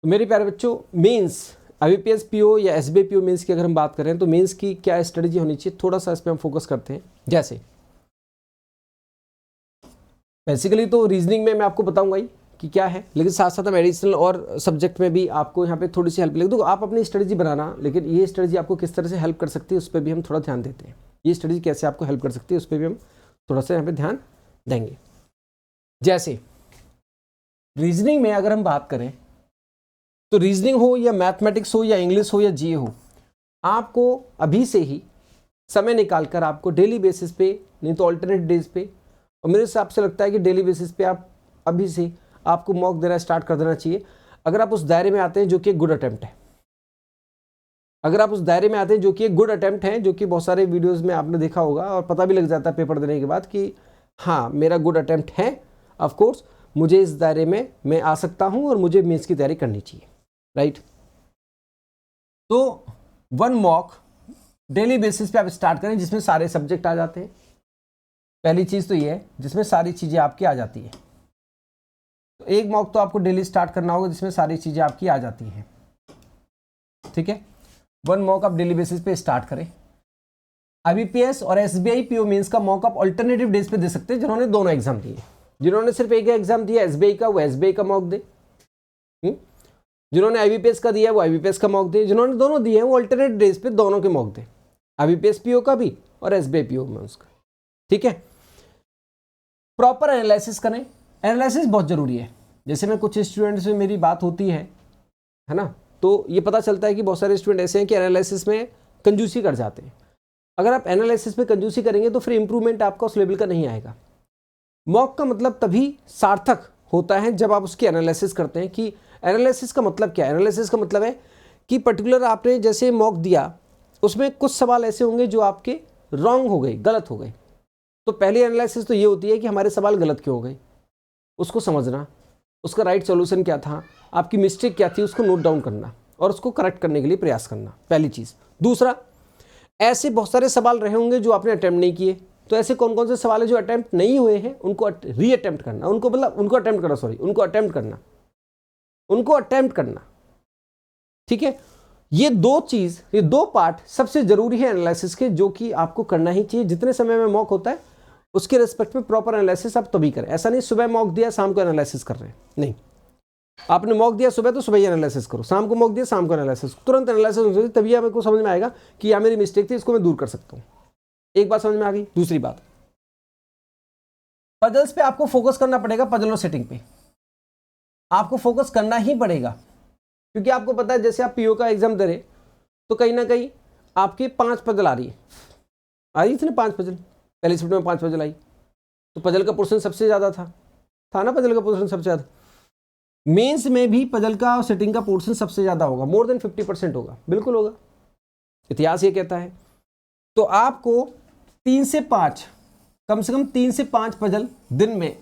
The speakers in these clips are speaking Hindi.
तो मेरे प्यारे बच्चों, मेंस IBPS PO या SBI PO मेंस की अगर हम बात करें तो मेंस की क्या स्ट्रेटजी होनी चाहिए, थोड़ा सा इस पर हम फोकस करते हैं। जैसे बेसिकली तो रीजनिंग में मैं आपको बताऊंगा ही कि क्या है, लेकिन साथ साथ हम एडिशनल और सब्जेक्ट में भी आपको यहाँ पे थोड़ी सी हेल्प लगेगी। तो आप अपनी स्ट्रेटजी बनाना, लेकिन ये स्ट्रेटजी आपको किस तरह से हेल्प कर सकती है उस पर भी हम थोड़ा ध्यान देते हैं। ये स्ट्रेटजी कैसे आपको हेल्प कर सकती है उस पर भी हम थोड़ा सा यहाँ पे ध्यान देंगे। जैसे रीजनिंग में अगर हम बात करें तो रीजनिंग हो या मैथमेटिक्स हो या इंग्लिश हो या GE हो, आपको अभी से ही समय निकालकर आपको डेली बेसिस पे, नहीं तो ऑल्टरनेट डेज पे, और मेरे हिसाब से लगता है कि डेली बेसिस पे आप अभी से आपको मॉक देना स्टार्ट कर देना चाहिए। अगर आप उस दायरे में आते हैं जो कि एक गुड अटेम्प्ट है, अगर आप उस दायरे में आते हैं जो कि एक गुड अटेम्प्ट है, जो कि बहुत सारे वीडियोस में आपने देखा होगा और पता भी लग जाता है पेपर देने के बाद कि हाँ मेरा गुड अटेम्प्ट है, ऑफ कोर्स मुझे इस दायरे में मैं आ सकता हूँ और मुझे मेंस की तैयारी करनी चाहिए, राइट। तो 1 मॉक डेली बेसिस पे आप स्टार्ट करें जिसमें सारे सब्जेक्ट आ जाते हैं। पहली चीज़ तो ये है जिसमें सारी चीज़ें आपकी आ जाती है। तो 1 मॉक तो आपको डेली स्टार्ट करना होगा जिसमें सारी चीज़ें आपकी आ जाती हैं, ठीक है। 1 मॉक आप डेली बेसिस पे स्टार्ट करें। IBPS और SBI PO मेंस का मॉक आप अल्टरनेटिव डेज पे दे सकते हैं जिन्होंने दोनों एग्जाम दिए। जिन्होंने सिर्फ एक एग्जाम दिया SBI का, वो SBI का मॉक दे। जिन्होंने IBPS का दिया वो IBPS का मॉक दे। जिन्होंने दोनों दिए हैं वो अल्टरनेट डेज पे दोनों के मॉक दे, IBPS PO का भी और SBI PO मेंस का, ठीक है। प्रॉपर एनालिसिस करें, एनालिसिस बहुत जरूरी है। जैसे मैं कुछ स्टूडेंट से मेरी बात होती है ना, तो ये पता चलता है कि बहुत सारे स्टूडेंट ऐसे हैं कि एनालिसिस में कंजूसी कर जाते हैं। अगर आप एनालिसिस में कंजूसी करेंगे तो फिर इंप्रूवमेंट आपका उस लेवल का नहीं आएगा। मॉक का मतलब तभी सार्थक होता है जब आप उसकी एनालिसिस करते हैं। कि एनालिसिस का मतलब क्या है? एनालिसिस का मतलब है कि पर्टिकुलर आपने जैसे मॉक दिया, उसमें कुछ सवाल ऐसे होंगे जो आपके रॉन्ग हो गए, गलत हो गए। तो पहली एनालिसिस तो ये होती है कि हमारे सवाल गलत क्यों हो गए, उसको समझना, उसका राइट सॉल्यूशन क्या था, आपकी मिस्टेक क्या थी, उसको नोट डाउन करना और उसको करेक्ट करने के लिए प्रयास करना, पहली चीज़। दूसरा, ऐसे बहुत सारे सवाल रहे होंगे जो आपने अटेम्प्ट नहीं किए, तो ऐसे कौन कौन से सवाल है जो अटेम्प्ट नहीं हुए हैं उनको री अटेम्प्ट करना, उनको अटेम्प्ट करना, ठीक है। ये 2 पार्ट सबसे जरूरी है एनालिसिस के, जो कि आपको करना ही चाहिए। जितने समय में मॉक होता है उसके रिस्पेक्ट में प्रॉपर एनालिसिस आप तभी करें। ऐसा नहीं सुबह मॉक दिया शाम को एनालिसिस कर रहे हैं, नहीं। आपने मॉक दिया सुबह तो सुबह ही एनालिसिस करो, शाम को मॉक दिया शाम को एनालिसिस, तुरंत एनालिसिस होनी चाहिए, तभी आपको समझ में आएगा कि यह मेरी मिस्टेक थी, इसको मैं दूर कर सकता हूँ। एक बात समझ में आ गई। दूसरी बात, पजल्स पे आपको फोकस करना पड़ेगा। पजल और सेटिंग पे आपको फोकस करना ही पड़ेगा, क्योंकि आपको पता है जैसे आप PO का एग्जाम दे रहे तो कहीं ना कहीं आपकी 5 पजल आ रही थी ना, 5 पजल पहली शिफ्ट में 5 पजल आई, तो पजल का पोर्शन सबसे ज़्यादा था ना, पजल का पोर्शन सबसे ज़्यादा। मेंस में भी पजल का और सेटिंग का पोर्शन सबसे ज़्यादा होगा, मोर देन 50% होगा, बिल्कुल होगा, इतिहास ये कहता है। तो आपको 3 से 5, कम से कम 3 से 5 पजल दिन में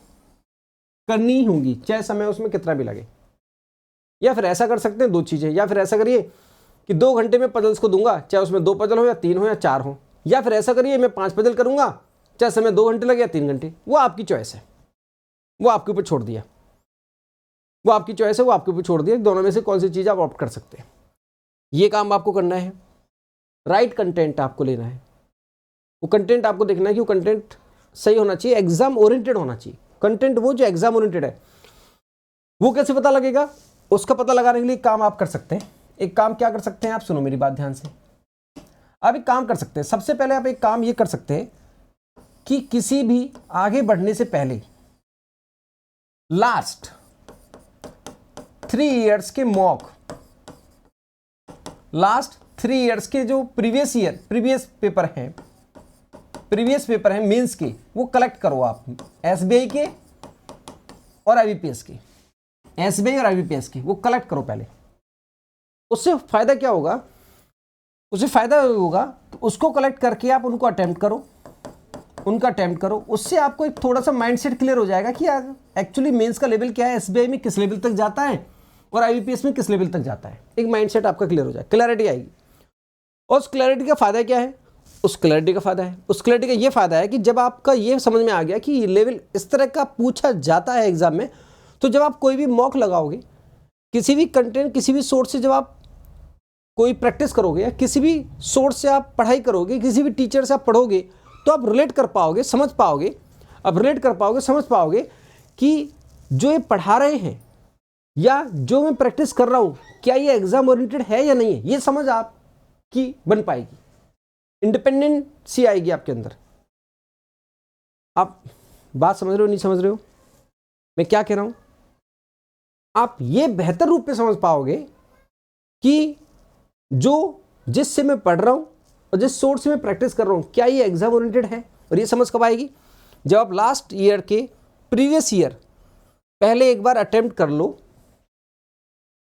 करनी ही होंगी, चाहे समय उसमें कितना भी लगे। या फिर ऐसा कर सकते हैं 2 चीज़ें, या फिर ऐसा करिए कि 2 घंटे में पजल्स को दूंगा, चाहे उसमें 2 पजल हो या 3 हो या 4 हो। या फिर ऐसा करिए मैं 5 पजल करूंगा, चाहे समय 2 घंटे लगे या 3 घंटे, वो आपकी चॉइस है, वो आपके ऊपर छोड़ दिया, वो आपकी चॉइस है, वो आपके ऊपर छोड़ दिया। दोनों में से कौन सी चीज़ आप ऑप्ट कर सकते हैं, ये काम आपको करना है। राइट कंटेंट आपको लेना है, वो कंटेंट आपको देखना है कि वो कंटेंट सही होना चाहिए, एग्जाम ओरिएंटेड होना चाहिए। कंटेंट वो जो एग्जाम ओरिएंटेड है, वो कैसे पता लगेगा? उसका पता लगाने के लिए काम आप कर सकते हैं। एक काम क्या कर सकते हैं आप, सुनो मेरी बात ध्यान से। आप एक काम कर सकते हैं, सबसे पहले आप एक काम ये कर सकते हैं कि किसी भी आगे बढ़ने से पहले लास्ट 3 इयर्स के मॉक, लास्ट 3 इयर्स के जो प्रीवियस पेपर हैं मेंस के, वो कलेक्ट करो आप। SBI के और IBPS के, SBI और IBPS के वो कलेक्ट करो पहले। उससे फायदा क्या होगा? उससे फायदा होगा तो उसको कलेक्ट करके आप उनको अटेम्प्ट करो, उससे आपको एक थोड़ा सा माइंडसेट क्लियर हो जाएगा कि एक्चुअली मेंस का लेवल क्या है, SBI में किस लेवल तक जाता है और IBPS में किस लेवल तक जाता है। एक माइंडसेट आपका क्लियर हो जाएगा, क्लैरिटी आएगी। और उस क्लैरिटी का फायदा क्या है? उस क्लैरिटी का ये फायदा है कि जब आपका ये समझ में आ गया कि ये लेवल इस तरह का पूछा जाता है एग्जाम में, तो जब आप कोई भी मॉक लगाओगे किसी भी कंटेंट, किसी भी सोर्स से जब आप कोई प्रैक्टिस करोगे या किसी भी सोर्स से आप पढ़ाई करोगे, किसी भी टीचर से आप पढ़ोगे, तो आप रिलेट कर पाओगे, समझ पाओगे, अब रिलेट कर पाओगे, समझ पाओगे कि जो ये पढ़ा रहे हैं या जो मैं प्रैक्टिस कर रहा हूँ क्या ये एग्जाम ओरिएंटेड है या नहीं है, ये समझ आपकी बन पाएगी, इंडिपेंडेंसी आएगी आपके अंदर। आप बात समझ रहे हो, नहीं समझ रहे हो मैं क्या कह रहा हूँ? आप ये बेहतर रूप में समझ पाओगे कि जो जिससे मैं पढ़ रहा हूँ और जिस सोर्स से मैं प्रैक्टिस कर रहा हूँ क्या ये एग्जाम ओरिएंटेड है। और ये समझ कब आएगी? जब आप लास्ट ईयर के प्रीवियस ईयर पहले एक बार अटेम्प्ट कर लो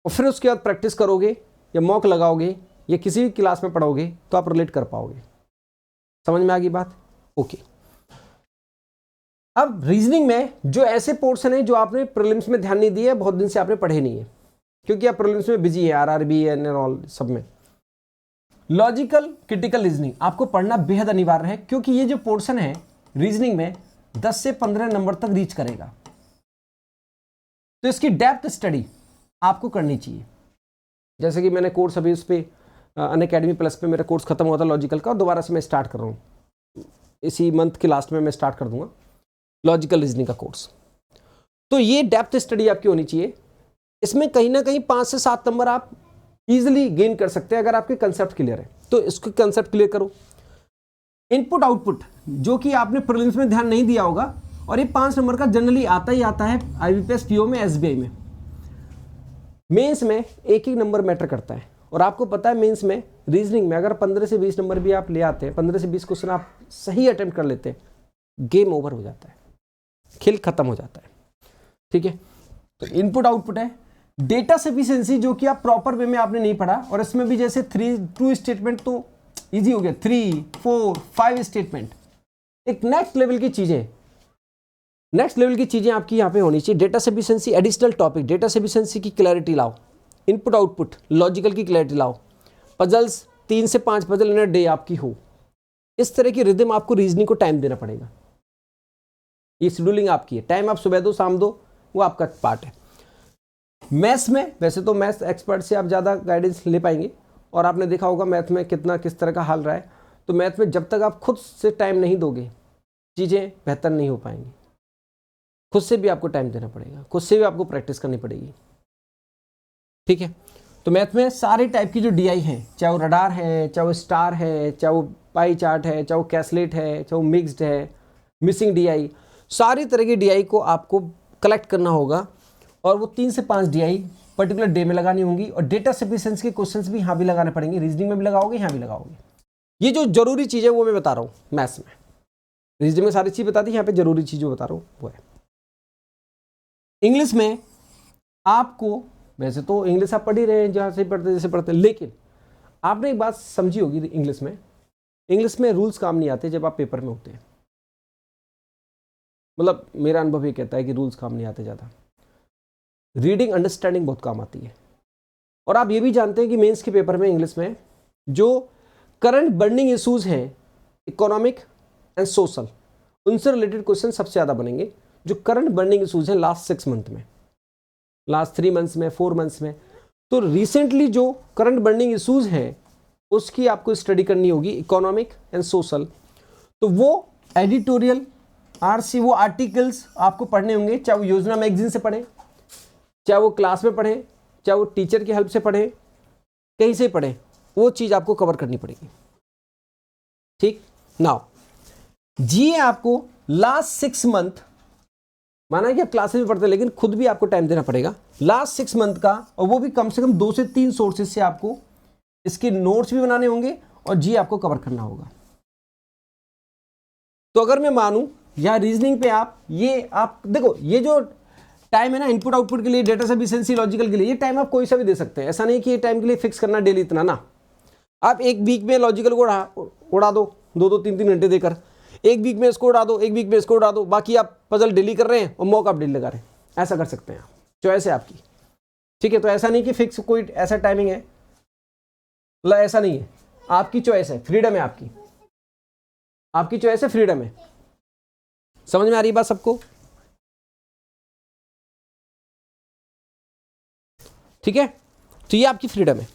और फिर उसके बाद प्रैक्टिस करोगे या मॉक लगाओगे या किसी भी क्लास में पढ़ोगे तो आप रिलेट कर पाओगे। समझ में आ गई बात? ओके। अब रीजनिंग में जो ऐसे पोर्शन है जो आपने प्रीलिम्स में ध्यान नहीं दिया है, बहुत दिन से आपने पढ़े नहीं है क्योंकि आप प्रीलिम्स में बिजी है, आरआरबी एंड ऑल सब में। लॉजिकल क्रिटिकल रीजनिंग आपको पढ़ना बेहद अनिवार्य है क्योंकि ये जो पोर्शन है रीजनिंग में 10 से 15 नंबर तक रीच करेगा, तो इसकी डेप्थ स्टडी आपको करनी चाहिए। जैसे कि मैंने कोर्स अभी उस पर अनअकैडमी प्लस पे मेरा कोर्स खत्म हुआ था लॉजिकल का, और दोबारा से मैं स्टार्ट कर रहा हूँ, इसी मंथ के लास्ट में मैं स्टार्ट कर दूंगा लॉजिकल रीजनिंग का कोर्स। तो ये डेप्थ स्टडी आपकी होनी चाहिए। इसमें कहीं ना कहीं 5 से 7 नंबर आप इजीली गेन कर सकते हैं अगर आपके कंसेप्ट क्लियर है, तो इसको कंसेप्ट क्लियर करो। इनपुट आउटपुट जो कि आपने प्रीलिम्स में ध्यान नहीं दिया होगा, और ये 5 नंबर का जनरली आता ही आता है आईबीपीएस, पीओ में, एसबीआई में। मेंस में एक ही नंबर मैटर करता है, और आपको पता है मेंस में रीजनिंग में अगर 15 से 20 नंबर भी आप ले आते हैं, 15 से 20 क्वेश्चन आप सही अटेम्प्ट कर लेते हैं, गेम ओवर हो जाता है, खेल खत्म हो जाता है। ठीक है, तो इनपुट आउटपुट है। डेटा सफिशिएंसी जो कि आप प्रॉपर वे में आपने नहीं पढ़ा, और इसमें भी जैसे 2 स्टेटमेंट तो इजी हो गया, 3, 4, 5 स्टेटमेंट, एक नेक्स्ट लेवल की चीजें, नेक्स्ट लेवल की चीजें आपकी यहाँ पे होनी चाहिए। Data sufficiency, additional topic, data sufficiency की क्लैरिटी लाओ, इनपुट आउटपुट, लॉजिकल की क्लैरिटी लाओ, पजल्स 3 से 5 पजल इन अ डे आपकी हो। इस तरह की रिदम आपको रीजनिंग को टाइम देना पड़ेगा। ये शेड्यूलिंग आपकी है, टाइम आप सुबह दो शाम दो, वो आपका पार्ट है। मैथ्स में वैसे तो मैथ्स एक्सपर्ट से आप ज़्यादा गाइडेंस ले पाएंगे, और आपने देखा होगा मैथ में कितना किस तरह का हाल रहा है। तो मैथ में जब तक आप खुद से टाइम नहीं दोगे चीज़ें बेहतर नहीं हो पाएंगी। खुद से भी आपको टाइम देना पड़ेगा, खुद से भी आपको प्रैक्टिस करनी पड़ेगी। ठीक है, तो मैथ में सारे टाइप की जो डीआई हैं, चाहे वो रडार है, चाहे वो स्टार है, चाहे वो पाई चार्ट है, चाहे वो कैसलेट है, चाहे वो मिक्स्ड है, मिसिंग डीआई, सारी तरह की डीआई को आपको कलेक्ट करना होगा, और वो 3 से 5 डीआई पर्टिकुलर डे में लगानी होंगी। और डेटा सफिशिएंसी के क्वेश्चंस भी यहाँ भी लगाने पड़ेंगे, रीजनिंग में भी लगाओगे, यहाँ भी लगाओगे। ये जो जरूरी चीज़ है वो मैं बता रहा हूँ मैथ्स में, रीजनिंग में सारी चीज़ बता दी, यहाँ पे जरूरी चीज़ जो बता रहा हूँ वो है। इंग्लिश में आपको, वैसे तो इंग्लिश आप पढ़ ही रहे हैं जहाँ से पढ़ते जैसे पढ़ते, लेकिन आपने एक बात समझी होगी, इंग्लिश में रूल्स काम नहीं आते जब आप पेपर में होते हैं। मतलब मेरा अनुभव ये कहता है कि रूल्स काम नहीं आते ज़्यादा, रीडिंग अंडरस्टैंडिंग बहुत काम आती है। और आप ये भी जानते हैं कि मेंस के पेपर में इंग्लिश में जो करंट बर्निंग इश्यूज हैं, इकोनॉमिक एंड सोशल, उनसे रिलेटेड क्वेश्चन सबसे ज़्यादा बनेंगे। जो करंट बर्निंग इश्यूज हैं लास्ट 6 मंथ में, लास्ट 3 मंथ्स में, 4 मंथ्स में, तो रिसेंटली जो करंट बर्निंग इश्यूज हैं उसकी आपको स्टडी करनी होगी, इकोनॉमिक एंड सोशल। तो वो एडिटोरियल आरसी, वो आर्टिकल्स आपको पढ़ने होंगे, चाहे वो योजना मैगजीन से पढ़ें, चाहे वो क्लास में पढ़ें, चाहे वो टीचर की हेल्प से पढ़ें, कहीं से पढ़ें, वो चीज़ आपको कवर करनी पड़ेगी। ठीक, नाउ जी आपको लास्ट 6 मंथ, माना कि आप क्लासेस में पढ़ते हैं लेकिन खुद भी आपको टाइम देना पड़ेगा लास्ट 6 मंथ का, और वो भी कम से कम 2 से 3 सोर्सेज से आपको इसके नोट्स भी बनाने होंगे और जी आपको कवर करना होगा। तो अगर मैं मानूं या रीजनिंग पे आप देखो, ये जो टाइम है ना इनपुट आउटपुट के लिए, डेटा सफिशिएंसी, लॉजिकल के लिए, ये टाइम आप कोई सा भी दे सकते हैं। ऐसा नहीं कि ये टाइम के लिए फिक्स करना डेली इतना ना। आप एक वीक में लॉजिकल को उड़ा दो 2-2, 3-3 घंटे देकर, एक वीक में इसको उड़ा दो, एक वीक में इसको उड़ा दो, बाकी आप पजल डेली कर रहे हैं और मॉक आप डेली लगा रहे हैं, ऐसा कर सकते हैं आप, चॉइस है आपकी। ठीक है, तो ऐसा नहीं कि फिक्स कोई ऐसा टाइमिंग है, मतलब ऐसा नहीं है, आपकी चॉइस है, फ्रीडम है आपकी, आपकी चॉइस है, फ्रीडम है। समझ में आ रही बात सबको? ठीक है, तो ये आपकी फ्रीडम है।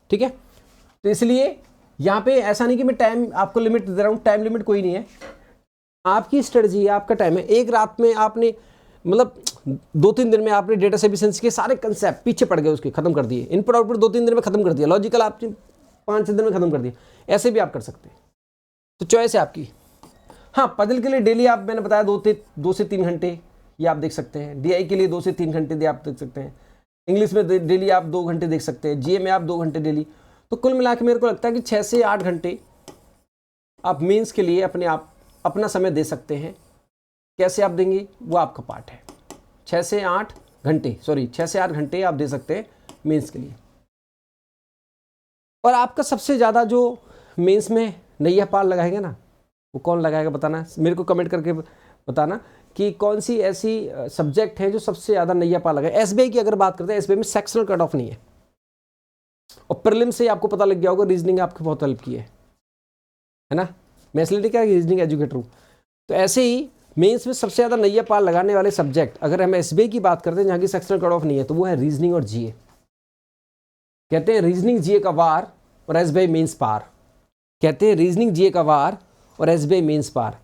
ठीक है, तो इसलिए यहाँ पे ऐसा नहीं कि मैं टाइम आपको लिमिट दे रहा हूँ, टाइम लिमिट कोई नहीं है, आपकी स्ट्रेटजी है, आपका टाइम है। एक रात में आपने मतलब 2-3 दिन में आपने डेटा एफिशिएंसी के सारे कंसेप्ट पीछे पड़ गए, उसके खत्म कर दिए, इनपुट आउटपुट 2-3 दिन में खत्म कर दिया, लॉजिकल आपने 5-6 दिन में खत्म कर दिया, ऐसे भी आप कर सकते हैं। तो चॉइस है आपकी। हाँ, पजल के लिए डेली आप, मैंने बताया 2 से 3 घंटे ये आप देख सकते हैं, DI के लिए 2 से 3 घंटे आप देख सकते हैं, इंग्लिश में डेली आप 2 घंटे देख सकते हैं, GA में आप 2 घंटे डेली। तो कुल मिला के मेरे को लगता है कि 6 से 8 घंटे आप मेंस के लिए अपना समय दे सकते हैं। कैसे आप देंगे वो आपका पार्ट है। 6 से 8 घंटे आप दे सकते हैं मेंस के लिए। और आपका सबसे ज़्यादा जो मेंस में नैया पार लगाएगा ना, वो कौन लगाएगा बताना, मेरे को कमेंट करके बताना कि कौन सी ऐसी सब्जेक्ट है जो सबसे ज़्यादा नैया पार लगाए। SBI की अगर बात करते हैं, SBI में सेक्शनल कट ऑफ नहीं है, और प्रीलिम से आपको पता लग गया होगा, रीजनिंग आपको बहुत हेल्प की है ना। मैं इसलिए क्या रीजनिंग एजुकेटर हूँ। तो ऐसे ही मेंस में सबसे ज़्यादा नैया पार लगाने वाले सब्जेक्ट, अगर हम SBI की बात करते हैं जहाँ की सेक्शनल कट ऑफ नहीं है, तो वो है रीजनिंग और GA। कहते हैं रीजनिंग GA का वार और SBI मेंस पार। कहते हैं रीजनिंग GA का वार और SBI मेंस पार।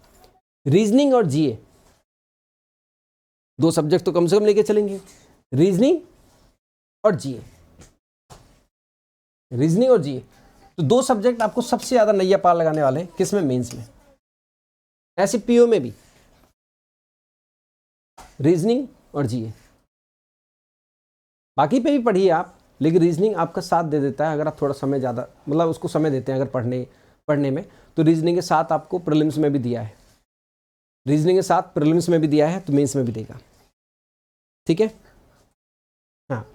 रीजनिंग और GA 2 सब्जेक्ट तो कम से कम लेके चलेंगे, रीजनिंग और GA, रीजनिंग और GA। तो 2 सब्जेक्ट आपको सबसे ज़्यादा नैया पार लगाने वाले हैं, किसमें, मेंस में। ऐसे PO में भी रीजनिंग और GA। बाकी पे भी पढ़िए आप, लेकिन रीजनिंग आपका साथ दे देता है अगर आप थोड़ा समय ज़्यादा मतलब उसको समय देते हैं अगर पढ़ने में। तो रीजनिंग के साथ आपको प्रीलिम्स में भी दिया है, रीजनिंग के साथ प्रीलिम्स में भी दिया है, तो मेंस में भी देगा। ठीक है, हाँ।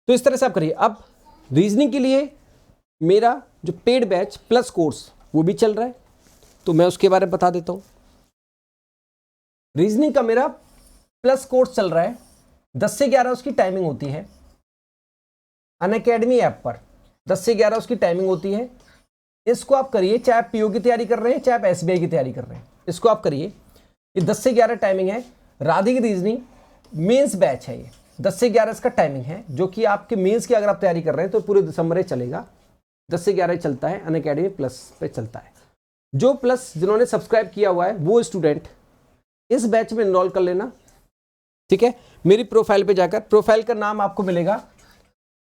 तो इस तरह से आप करिए। अब रीजनिंग के लिए मेरा जो पेड बैच प्लस कोर्स वो भी चल रहा है, तो मैं उसके बारे में बता देता हूँ। रीजनिंग का मेरा प्लस कोर्स चल रहा है, 10 से 11 उसकी टाइमिंग होती है, अनअकैडमी ऐप पर 10 से 11 उसकी टाइमिंग होती है। इसको आप करिए, चाहे आप PO की तैयारी कर रहे हैं, चाहे आप SBI की तैयारी कर रहे हैं, इसको आप करिए। ये 10 से 11 टाइमिंग है। राधे की रीजनिंग मेंस बैच है, ये 10 से 11 इसका टाइमिंग है, जो कि आपके मेंस की अगर आप तैयारी कर रहे हैं तो पूरे दिसंबर चलेगा, 10 से 11 चलता है, अनअकैडमी प्लस पे चलता है। जो प्लस जिन्होंने सब्सक्राइब किया हुआ है वो स्टूडेंट इस बैच में इनरोल कर लेना। ठीक है, मेरी प्रोफाइल पे जाकर, प्रोफाइल का नाम आपको मिलेगा,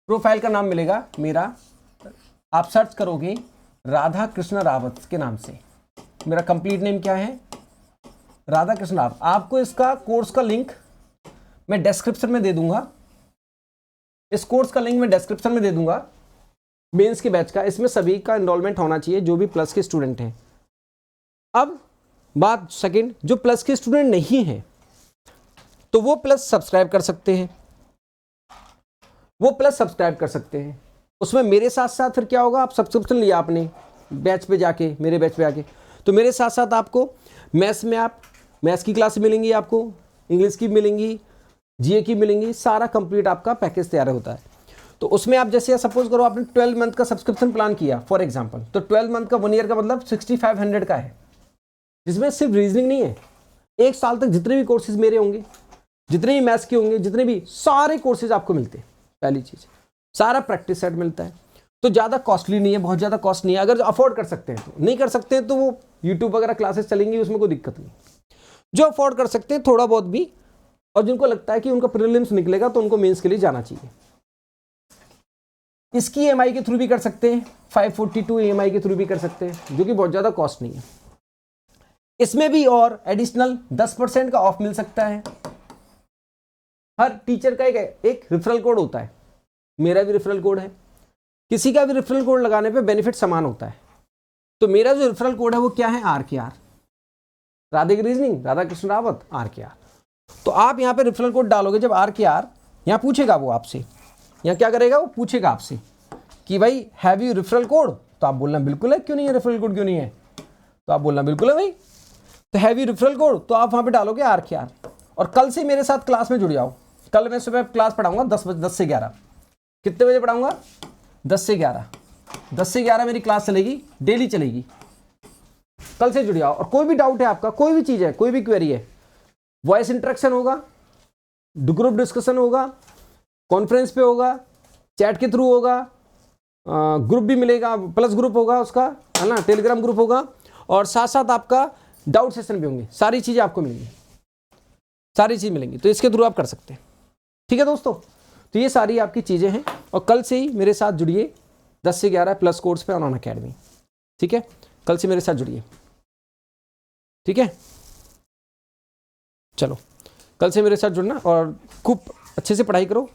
प्रोफाइल का नाम मिलेगा मेरा, आप सर्च करोगे राधा कृष्ण रावत के नाम से। मेरा कंप्लीट नेम क्या है, राधा कृष्ण रावत। आपको इसका कोर्स का लिंक मैं डिस्क्रिप्शन में दे दूंगा, इस कोर्स का लिंक मैं डिस्क्रिप्शन में दे दूंगा, मेंस के बैच का। इसमें सभी का एनरोलमेंट होना चाहिए जो भी प्लस के स्टूडेंट हैं। अब बात सेकंड, जो प्लस के स्टूडेंट नहीं हैं तो वो प्लस सब्सक्राइब कर सकते हैं, वो प्लस सब्सक्राइब कर सकते हैं। उसमें मेरे साथ साथ फिर क्या होगा, आप सब्सक्रिप्शन लिया आपने बैच पे जाके, मेरे बैच पे आके, तो मेरे साथ साथ आपको मैथ्स में आप मैथ्स की क्लास मिलेंगी, आपको इंग्लिश की मिलेंगी, GA की मिलेंगी, सारा कंप्लीट आपका पैकेज तैयार होता है। तो उसमें आप जैसे सपोज करो आपने 12 मंथ का सब्सक्रिप्शन प्लान किया फॉर एग्जांपल, तो 12 मंथ का 1 ईयर का मतलब 6500 का है, जिसमें सिर्फ रीजनिंग नहीं है, 1 साल तक जितने भी कोर्सेज मेरे होंगे, जितने भी मैथ्स के होंगे, जितने भी सारे कोर्सेज आपको मिलते हैं। पहली चीज़, सारा प्रैक्टिस सेट मिलता है, तो ज़्यादा कॉस्टली नहीं है, बहुत ज़्यादा कॉस्ट नहीं है। अगर अफोर्ड कर सकते हैं तो, नहीं कर सकते हैं तो वो यूट्यूब वगैरह क्लासेस चलेंगी, उसमें कोई दिक्कत नहीं। जो अफोर्ड कर सकते हैं थोड़ा बहुत भी, और जिनको लगता है कि उनका प्रीलिम्स निकलेगा तो उनको मेंस के लिए जाना चाहिए, इसकी EMI के थ्रू भी कर सकते हैं, 542 EMI के थ्रू भी कर सकते हैं, जो कि बहुत ज़्यादा कॉस्ट नहीं है। इसमें भी और एडिशनल 10% का ऑफ मिल सकता है। हर टीचर का एक रेफरल कोड होता है, मेरा भी रेफरल कोड है, किसी का भी रेफरल कोड लगाने पे बेनिफिट समान होता है। तो मेरा जो रेफरल कोड है वो क्या है, RKR, राधे की रीजनिंग, राधा कृष्ण रावत, RKR। तो आप यहाँ पे रेफरल कोड डालोगे, जब RKR यहाँ पूछेगा वो आपसे, यहाँ क्या करेगा, वो पूछेगा आपसे कि भाई हैव यू रेफरल कोड, तो आप बोलना बिल्कुल है, क्यों नहीं है, रेफरल कोड क्यों नहीं है, तो आप बोलना बिल्कुल है भाई। तो हैव यू रेफरल कोड, तो आप वहाँ पे डालोगे RKR। और कल से मेरे साथ क्लास में जुड़ जाओ। कल मैं सुबह क्लास पढ़ाऊंगा 10 से 11। कितने बजे पढ़ाऊंगा, 10 से 11। 10 से 11 मेरी क्लास चलेगी, डेली चलेगी। कल से जुड़ जाओ। और कोई भी डाउट है आपका, कोई भी चीज़ है, कोई भी क्वेरी है, वॉइस इंटरेक्शन होगा, ग्रुप डिस्कशन होगा, कॉन्फ्रेंस पे होगा, चैट के थ्रू होगा, ग्रुप भी मिलेगा, प्लस ग्रुप होगा उसका, है ना, टेलीग्राम ग्रुप होगा, और साथ साथ आपका डाउट सेशन भी होंगे। सारी चीज़ें आपको मिलेंगी, सारी चीज़ मिलेंगी, तो इसके थ्रू आप कर सकते हैं। ठीक है दोस्तों, तो ये सारी आपकी चीज़ें हैं, और कल से ही मेरे साथ जुड़िए 10 से 11 प्लस कोर्स पे ऑन अकेडमी। ठीक है, कल से मेरे साथ जुड़िए। ठीक है, चलो कल से मेरे साथ जुड़ना और खूब अच्छे से पढ़ाई करो।